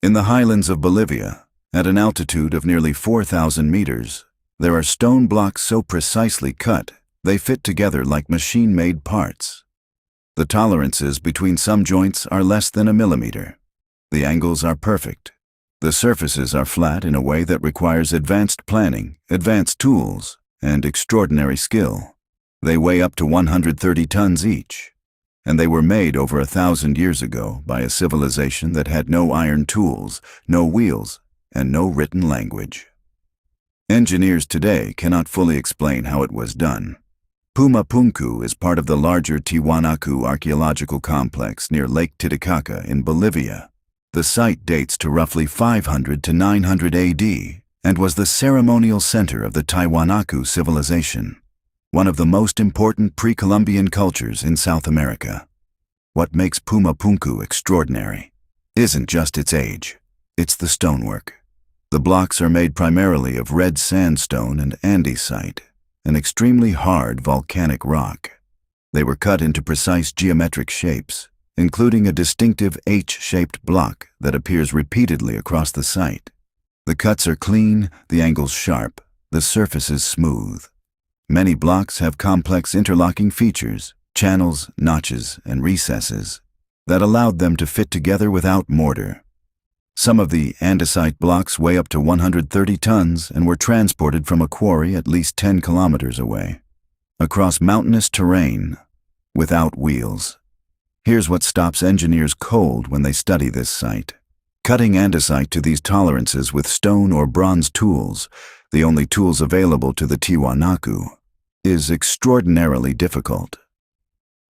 In the highlands of Bolivia, at an altitude of nearly 4,000 meters, there are stone blocks so precisely cut they fit together like machine-made parts. The tolerances between some joints are less than a millimeter. The angles are perfect. The surfaces are flat in a way that requires advanced planning, advanced tools, and extraordinary skill. They weigh up to 130 tons each, and they were made over 1,000 years ago by a civilization that had no iron tools, no wheels, and no written language. Engineers today cannot fully explain how it was done. Puma Punku is part of the larger Tiwanaku archaeological complex near Lake Titicaca in Bolivia. The site dates to roughly 500 to 900 AD and was the ceremonial center of the Tiwanaku civilization, one of the most important pre-Columbian cultures in South America. What makes Puma Punku extraordinary isn't just its age, it's the stonework. The blocks are made primarily of red sandstone and andesite, an extremely hard volcanic rock. They were cut into precise geometric shapes, including a distinctive H-shaped block that appears repeatedly across the site. The cuts are clean, the angles sharp, the surfaces smooth. Many blocks have complex interlocking features, channels, notches, and recesses that allowed them to fit together without mortar. Some of the andesite blocks weigh up to 130 tons and were transported from a quarry at least 10 kilometers away, across mountainous terrain, without wheels. Here's what stops engineers cold when they study this site. Cutting andesite to these tolerances with stone or bronze tools, the only tools available to the Tiwanaku, is extraordinarily difficult.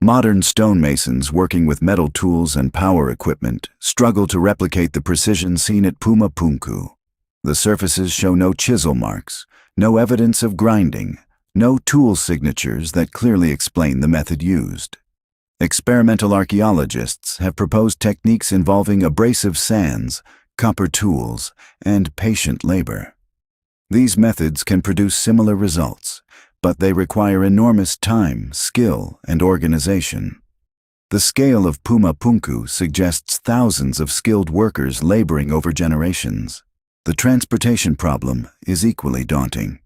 Modern stonemasons working with metal tools and power equipment struggle to replicate the precision seen at Puma Punku. The surfaces show no chisel marks, no evidence of grinding, no tool signatures that clearly explain the method used. Experimental archaeologists have proposed techniques involving abrasive sands, copper tools, and patient labor. These methods can produce similar results, but they require enormous time, skill, and organization. The scale of Puma Punku suggests thousands of skilled workers laboring over generations. The transportation problem is equally daunting.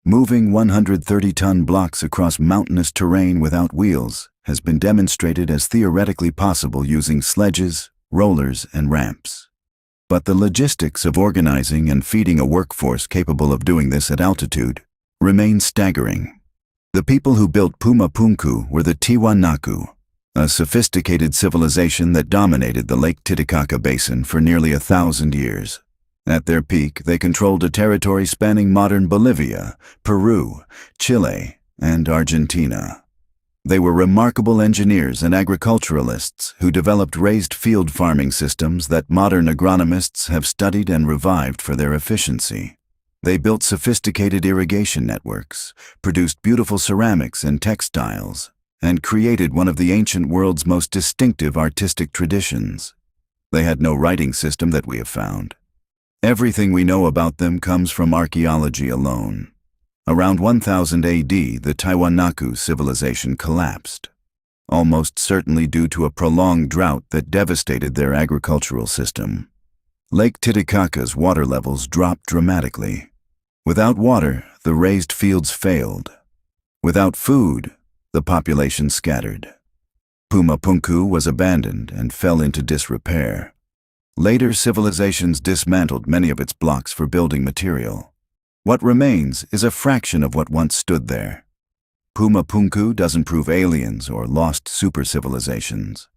Moving 130-ton blocks across mountainous terrain without wheels has been demonstrated as theoretically possible using sledges, rollers, and ramps. But the logistics of organizing and feeding a workforce capable of doing this at altitude remain staggering. The people who built Puma Punku were the Tiwanaku, a sophisticated civilization that dominated the Lake Titicaca basin for nearly 1,000 years. At their peak, they controlled a territory spanning modern Bolivia, Peru, Chile, and Argentina. They were remarkable engineers and agriculturalists who developed raised field farming systems that modern agronomists have studied and revived for their efficiency. They built sophisticated irrigation networks, produced beautiful ceramics and textiles, and created one of the ancient world's most distinctive artistic traditions. They had no writing system that we have found. Everything we know about them comes from archaeology alone. Around 1000 AD, the Tiwanaku civilization collapsed, almost certainly due to a prolonged drought that devastated their agricultural system. Lake Titicaca's water levels dropped dramatically. Without water, the raised fields failed. Without food, the population scattered. Puma Punku was abandoned and fell into disrepair. Later civilizations dismantled many of its blocks for building material. What remains is a fraction of what once stood there. Puma Punku doesn't prove aliens or lost super-civilizations.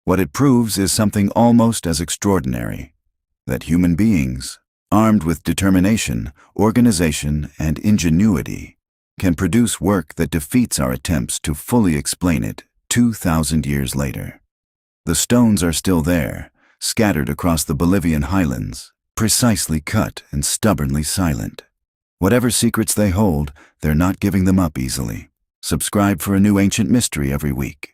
What it proves is something almost as extraordinary: that human beings, armed with determination, organization, and ingenuity, can produce work that defeats our attempts to fully explain it 2,000 years later. The stones are still there, scattered across the Bolivian highlands, precisely cut and stubbornly silent. Whatever secrets they hold, they're not giving them up easily. Subscribe for a new ancient mystery every week.